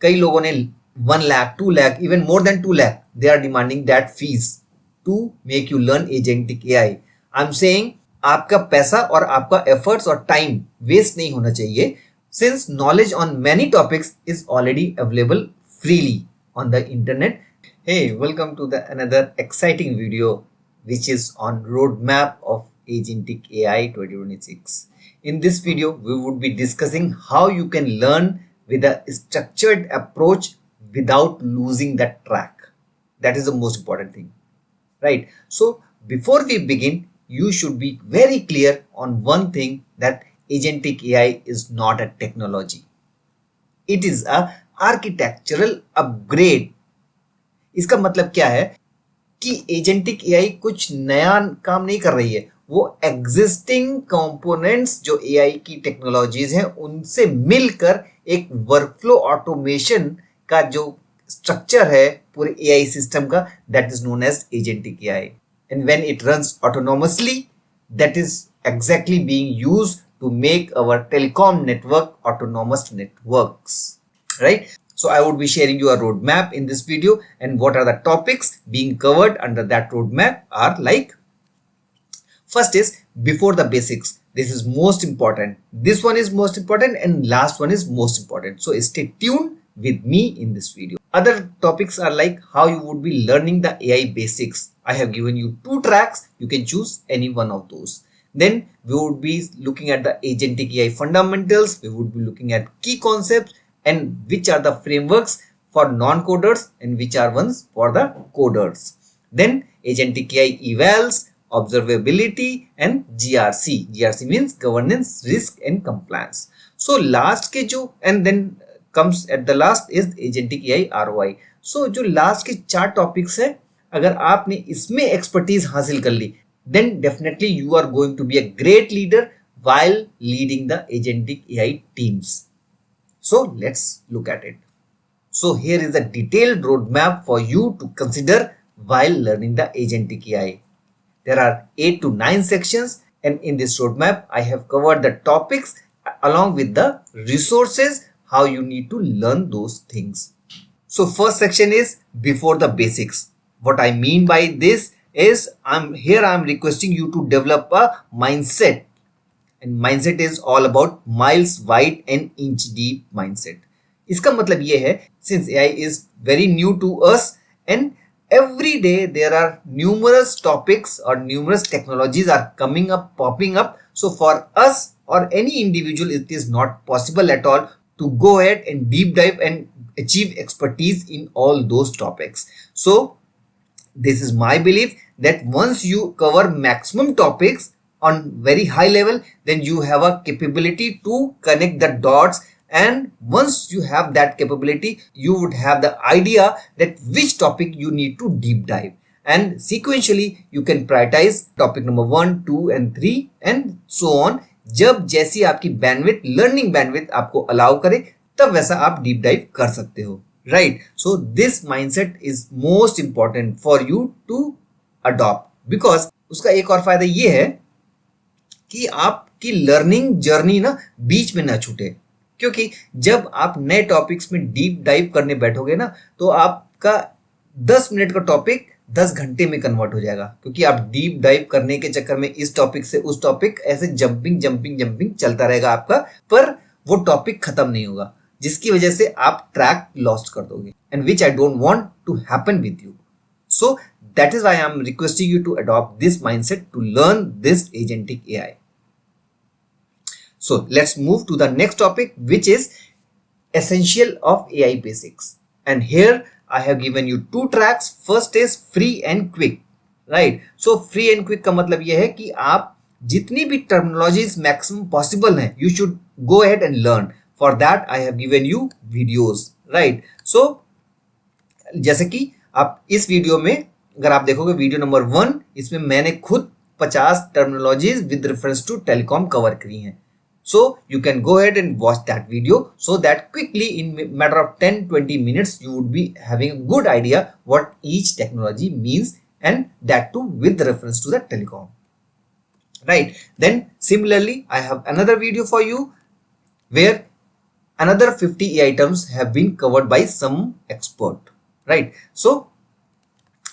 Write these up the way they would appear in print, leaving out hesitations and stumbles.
कई लोगों ने 1 lakh 2 lakh even more than 2 lakh they are demanding that fees to make you learn agentic AI. I am saying आपका पैसा और आपका एफर्ट्स और टाइम वेस्ट नहीं होना चाहिए, since knowledge on many topics is already available freely on the internet. Hey, welcome to the another exciting video which is on roadmap of agentic AI 2026. In this video we would be discussing how you can learn with a structured approach without losing that track. That is the most important thing, right? So before we begin, you should be very clear on one thing, that agentic AI is not a technology. It is a architectural upgrade. इसका मतलब क्या है कि agentic AI कुछ नया काम नहीं कर रही है, वो एग्जिस्टिंग कंपोनेंट्स जो एआई की टेक्नोलॉजीज हैं उनसे मिलकर एक वर्कफ्लो ऑटोमेशन का जो स्ट्रक्चर है पूरे एआई सिस्टम का, that is known as agentic AI. And when it runs autonomously, that is exactly being used to make our telecom network autonomous networks, right? So I would be sharing you a roadmap in this video, and what are the topics being covered under that roadmap are like, first is before the basics. This is most important. This one is most important and last one is most important. So stay tuned with me in this video. Other topics are like how you would be learning the AI basics. I have given you 2 tracks. You can choose any one of those. Then we would be looking at the agentic AI fundamentals. We would be looking at key concepts and which are the frameworks for non-coders and which are ones for the coders. Then agentic AI evals, observability and GRC. GRC means governance, risk and compliance. So last के जो and then comes at the last is agentic AI ROI. So जो last के 4 topics है, अगर आपने इसमें expertise हासिल कर ली, then definitely you are going to be a great leader while leading the agentic AI teams. So let's look at it. So here is a detailed roadmap for you to consider while learning the agentic AI. There are 8 to 9 sections, and in this roadmap I have covered the topics along with the resources how you need to learn those things. So first section is before the basics. What I mean by this is I'm requesting you to develop a mindset, and mindset is all about miles wide and inch deep mindset. इसका मतलब ये है, since AI is very new to us and every day there are numerous topics or numerous technologies are coming up, popping up. So for us or any individual, it is not possible at all to go ahead and deep dive and achieve expertise in all those topics. So this is my belief that once you cover maximum topics on very high level, then you have a capability to connect the dots, and once you have that capability you would have the idea that which topic you need to deep dive, and sequentially you can prioritize topic number 1, 2 and 3 and so on. जब जैसी आपकी bandwidth, learning bandwidth आपको allow करे, तब वैसा आप deep dive कर सकते हो, right? So this mindset is most important for you to adopt, because उसका एक और फायदा ये है कि आपकी लर्निंग जर्नी ना बीच में ना छूटे, क्योंकि जब आप नए टॉपिक्स में डीप डाइव करने बैठोगे ना, तो आपका 10 मिनट का टॉपिक 10 घंटे में कन्वर्ट हो जाएगा, क्योंकि आप डीप डाइव करने के चक्कर में इस टॉपिक से उस टॉपिक ऐसे जंपिंग चलता रहेगा आपका, पर वो टॉपिक खत्म नहीं होगा, जिसकी वजह से आप ट्रैक लॉस्ट कर दोगे, and which I don't want to happen with you. So that is why I am requesting you to adopt this mindset to learn this agentic AI. So let's move to the next topic, which is essential of AI basics. And here I have given you 2 tracks. First is free and quick, right? So free and quick का मतलब यह है कि आप जितनी भी terminologies maximum possible हैं, you should go ahead and learn. For that I have given you videos, right? So जैसे कि आप इस वीडियो में अगर आप देखोगे वीडियो नंबर 1, इसमें मैंने खुद 50 terminologies with reference to telecom cover करी हैं. So you can go ahead and watch that video so that quickly in matter of 10-20 minutes you would be having a good idea what each technology means, and that too with reference to the telecom, right? Then similarly I have another video for you where another 50 AI terms have been covered by some expert, right? So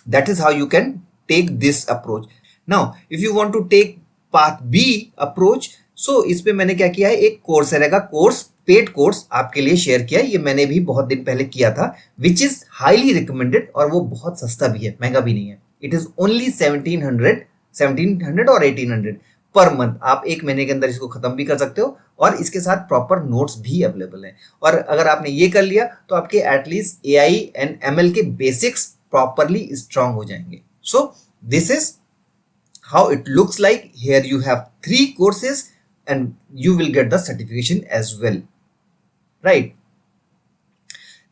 that is how you can take this approach. Now if you want to take path B approach, so इस पे मैंने क्या किया है, एक Coursera का course, paid course आपके लिए शेयर किया है। ये मैंने भी बहुत दिन पहले किया था, विच इज हाईली रिकमेंडेड, और वो बहुत सस्ता भी है, महंगा भी नहीं है। इट इज ओनली 1700 और 1800 पर मंथ। आप एक महीने के अंदर इसको खत्म भी कर सकते हो, और इसके साथ प्रॉपर नोट्स भी अवेलेबल हैं। और अगर आपने ये कर लिया तो आपके एटलीस्ट AI एंड ML के बेसिक्स प्रॉपरली स्ट्रांग हो जाएंगे। So this is how it looks like. Here you have 3 courses and you will get the certification as well, right?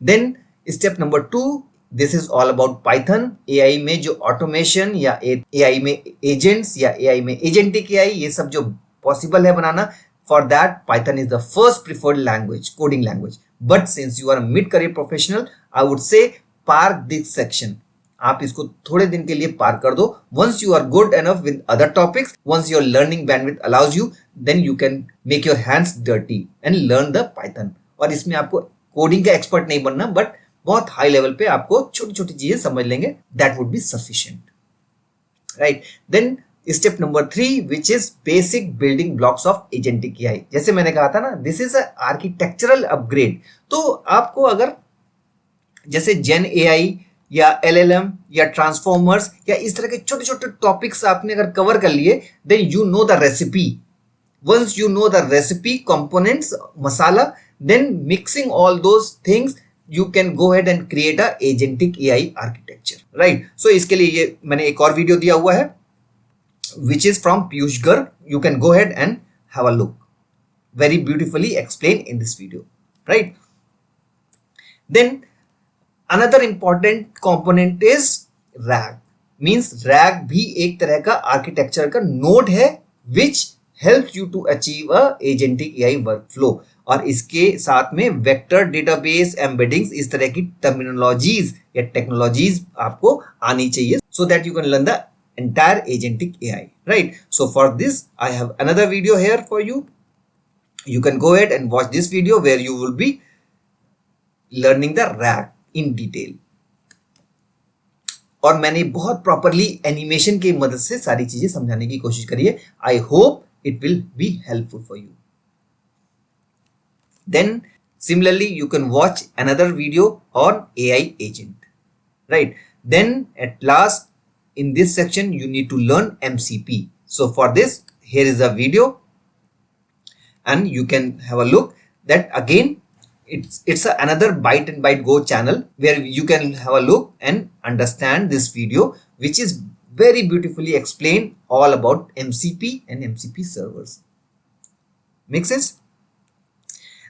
Then step number 2, this is all about Python. AI में जो automation या AI में agents या AI में agentic AI, ये सब जो possible है बनाना, for that Python is the first preferred language, coding language. But since you are a mid-career professional, I would say park this section. आप इसको थोड़े दिन के लिए पार कर दो। Once you are good enough with other topics, once your learning bandwidth allows you, then you can make your hands dirty and learn the Python. और इसमें आपको कोडिंग का एक्सपर्ट नहीं बनना, बट बहुत हाई लेवल पे आपको छोटी छोटी चीजें समझ लेंगे, that would be sufficient, right? Then step number 3, which is basic building blocks of agentic AI। जैसे मैंने कहा था ना, this is a architectural upgrade. तो आपको अगर जैसे जेन AI या LLM या ट्रांसफॉर्मर्स या इस तरह के छोटे छोटे टॉपिक्स आपने अगर कवर कर लिए, then you know the recipe. Once you know the recipe, components, masala, then mixing all those things, you can go ahead and create a agentic AI architecture, right? So इसके लिए ये मैंने एक और वीडियो दिया हुआ है, which is from Piyush Garg. You can go ahead and have a look, very beautifully explain in this video, right? Then another important component is RAG, means RAG भी एक तरह का आर्किटेक्चर का नोड है, which helps you to achieve a agentic AI workflow। और इसके साथ में वेक्टर डेटाबेस, एम्बेडिंग्स, इस तरह की टर्मिनोलॉजीज या टेक्नोलॉजीज आपको आनी चाहिए, so that you can learn the entire agentic AI, right? So for this I have another video here for you. You can go ahead and watch this video where you will be learning the RAG in detail. और मैंने बहुत properly animation की मदद से सारी चीजें समझाने की कोशिश करी है। I hope it will be helpful for you. Then similarly you can watch another video on AI agent, right? Then at last in this section you need to learn MCP. So for this, here is a video and you can have a look that again it's another Byte and Byte Go channel where you can have a look and understand this video, which is very beautifully explained all about MCP and MCP servers. Make sense?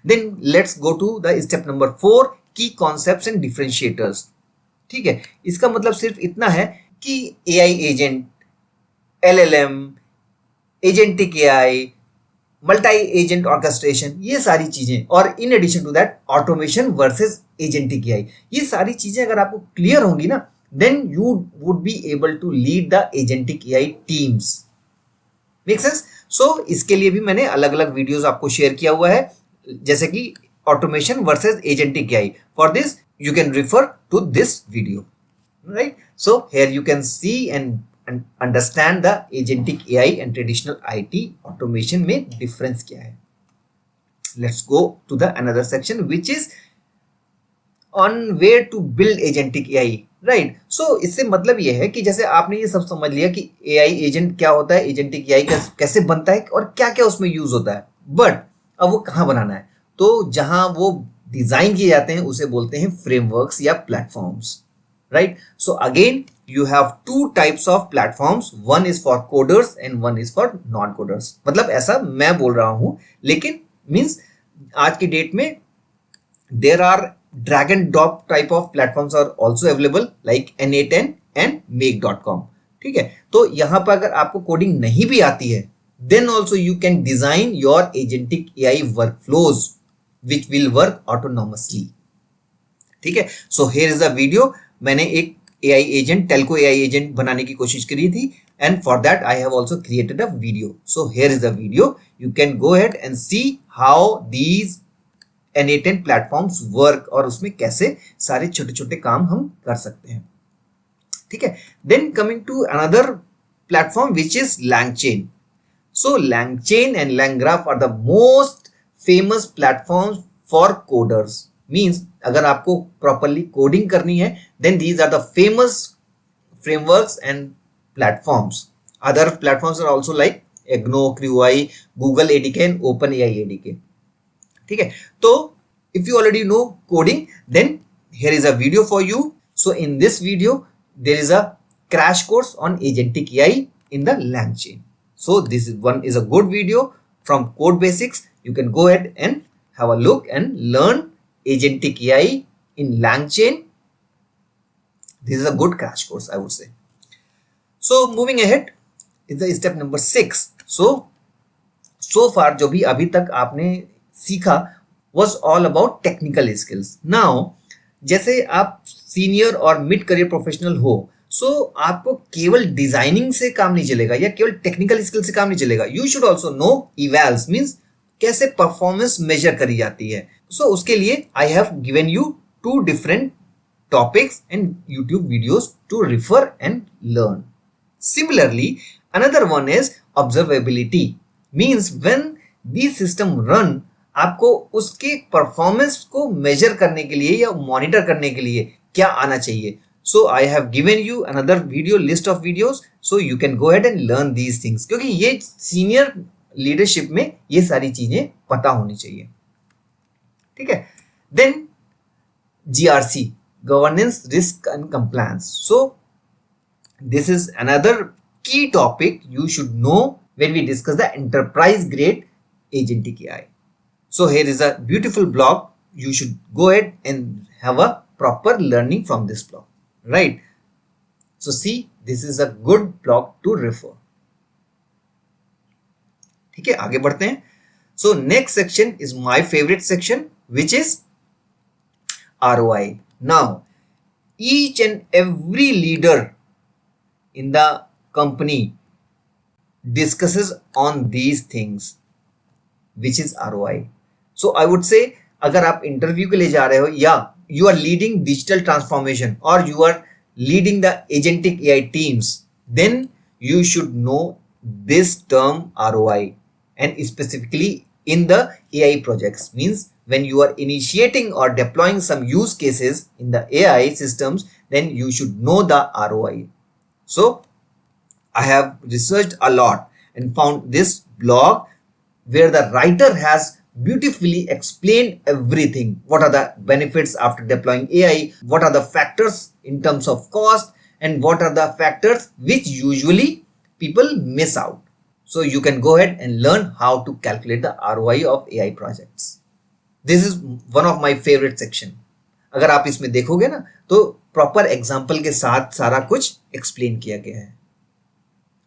Then let's go to the step number 4, key concepts and differentiators. ठीक है, इसका मतलब सिर्फ इतना है कि AI agent, LLM, agentic AI, multi agent orchestration, ये सारी चीजें, और in addition to that automation versus agentic AI, ये सारी चीजें अगर आपको क्लियर होंगी ना, then you would be able to lead the agentic AI teams. Make sense? So इसके लिए भी मैंने अलग अलग वीडियोस आपको शेयर किया हुआ है, जैसे कि automation versus agentic AI। For this you can refer to this video, right? So here you can see and understand the agentic AI and traditional IT automation में difference क्या है। Let's go to the another section which is on where to build agentic AI, right? So इससे मतलब ये है कि जैसे आपने ये सब समझ लिया कि AI एजेंट क्या होता है, agentic AI कैसे बनता है और क्या क्या उसमें यूज होता है, बट अब वो कहाँ बनाना है? तो जहां वो डिजाइन किए जाते हैं उसे बोलते हैं फ्रेमवर्क्स या platforms, right? So again you have 2 types of platforms, one is for coders and one is for non coders. मतलब ऐसा मैं बोल रहा हूं, लेकिन मींस आज की डेट में there are drag and drop type of platforms are also available like N8N and make.com। ठीक है, तो यहां पर अगर आपको कोडिंग नहीं भी आती है, then also you can design your agentic AI workflows which will work autonomously। ठीक है, so here is a video। मैंने एक AI agent, telco AI agent बनाने की कोशिश करी थी, and for that I have also created a video। So here is the video, you can go ahead and see how these N8N platforms work और उसमें कैसे सारे छोटे छोटे काम हम कर सकते हैं. ठीक है. Then coming to another platform which is LangChain. So LangChain and LangGraph are the most famous platforms for coders. Means अगर आपको properly coding करनी है, then these are the famous frameworks and platforms. Other platforms are also like Egno, CrewEye, Google ADK and OpenAI ADK. ठीक है. तो if you already know coding, then here is a video for you. So in this video, there is a crash course on agentic AI in the LangChain. So this is a good video from Code Basics. You can go ahead and have a look and learn agentic AI in LangChain. This is a good crash course, I would say. So moving ahead is the step number 6. So far जो भी अभी तक आपने सीखा was all about technical skills. Now जैसे आप senior और mid career professional हो, सो आपको केवल डिजाइनिंग से काम नहीं चलेगा या केवल टेक्निकल स्किल से काम नहीं चलेगा. You should also know evals, means कैसे परफॉर्मेंस मेजर करी जाती है. सो उसके लिए I have given you 2 different topics and YouTube videos to refer and learn. Similarly another one is observability. Means when this system run, आपको उसके performance को major करने के लिए या मॉनिटर करने के लिए क्या आना चाहिए. So I have given you another video list of videos, so you can go ahead and learn these things. क्योंकि ये सीनियर लीडरशिप में ये सारी चीजें पता होनी चाहिए. ठीक है. Then GRC, governance, risk and compliance. So this is another key topic you should know when we discuss the enterprise grade agentic AI. So here is a beautiful blog. You should go ahead and have a proper learning from this blog. Right. So see, this is a good blog to refer. ठीक है, आगे बढ़ते हैं. So next section is my favorite section, which is ROI. Now, each and every leader in the company discusses on these things, which is ROI. So I would say, अगर आप interview के लिए जा रहे हो या you are leading digital transformation or you are leading the agentic AI teams, then you should know this term ROI, and specifically in the AI projects. Means when you are initiating or deploying some use cases in the AI systems, then you should know the ROI. So I have researched a lot and found this blog where the writer has beautifully explained everything. What are the benefits after deploying AI? What are the factors in terms of cost? And what are the factors which usually people miss out? So you can go ahead and learn how to calculate the ROI of AI projects. This is one of my favorite section. अगर आप इसमें देखोगे ना, तो proper example के साथ सारा कुछ एक्सप्लेन किया गया है.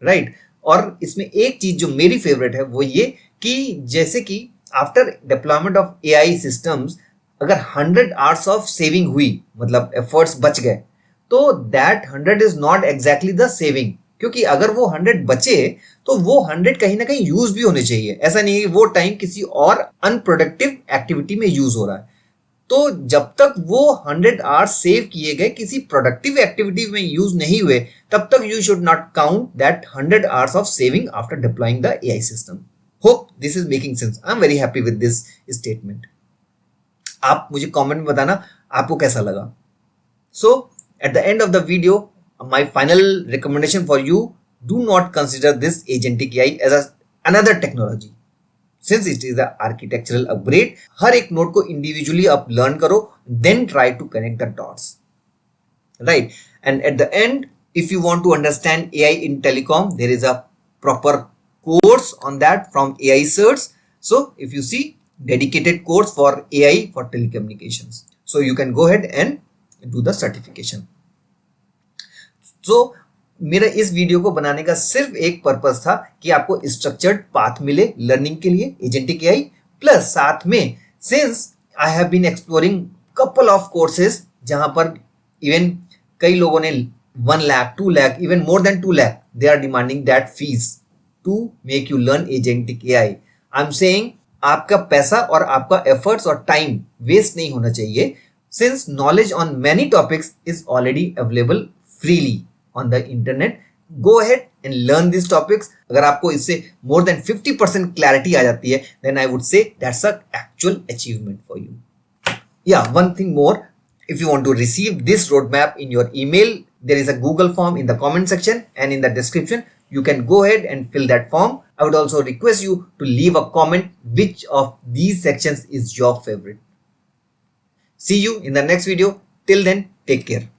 राइट. और इसमें एक चीज जो मेरी फेवरेट है वो ये कि जैसे कि after deployment of AI systems, अगर 100 आवर्स ऑफ सेविंग हुई, मतलब एफर्ट्स बच गए, तो that 100 is not exactly the saving. क्योंकि अगर वो 100 बचे तो वो 100 कहीं ना कहीं यूज भी होने चाहिए. ऐसा नहीं है कि वो टाइम किसी और अनप्रोडक्टिव एक्टिविटी में यूज हो रहा है. तो जब तक वो 100 आवर्स सेव किए गए किसी प्रोडक्टिव एक्टिविटी में यूज नहीं हुए, तब तक you should not count that 100 hours of saving after deploying the AI system. Hope this is making sense. I'm very happy with this statement. आप मुझे कमेंट में बताना आपको कैसा लगा. So at the end of the video, my final recommendation for you, do not consider this agentic AI as another technology. Since it is an architectural upgrade, हर एक node को individually आप learn करो, then try to connect the dots. Right. And at the end, if you want to understand AI in telecom, there is a proper course on that from AI Certs. So if you see, dedicated course for AI for telecommunications, so you can go ahead and do the certification. So मेरा इस video को बनाने का सिर्फ एक purpose था कि आपको स्ट्रक्चर्ड पाथ मिले लर्निंग के लिए एजेंटिक AI, प्लस साथ में since I have been exploring couple of courses जहां पर इवन कई लोगों ने 1 lakh, 2 lakh, even more than 2 lakh they are demanding that fees to make you learn agentic AI. I'm saying आपका पैसा और आपका एफर्ट्स और टाइम वेस्ट नहीं होना चाहिए, since knowledge on many topics is already available freely on the internet. Go ahead and learn these topics. अगर आपको इससे more than 50% clarity आ जाती है, then I would say that's a actual achievement for you. Yeah, one thing more. If you want to receive this roadmap in your email, there is a Google form in the comment section and in the description. You can go ahead and fill that form. I would also request you to leave a comment which of these sections is your favorite. See you in the next video. Till then, take care.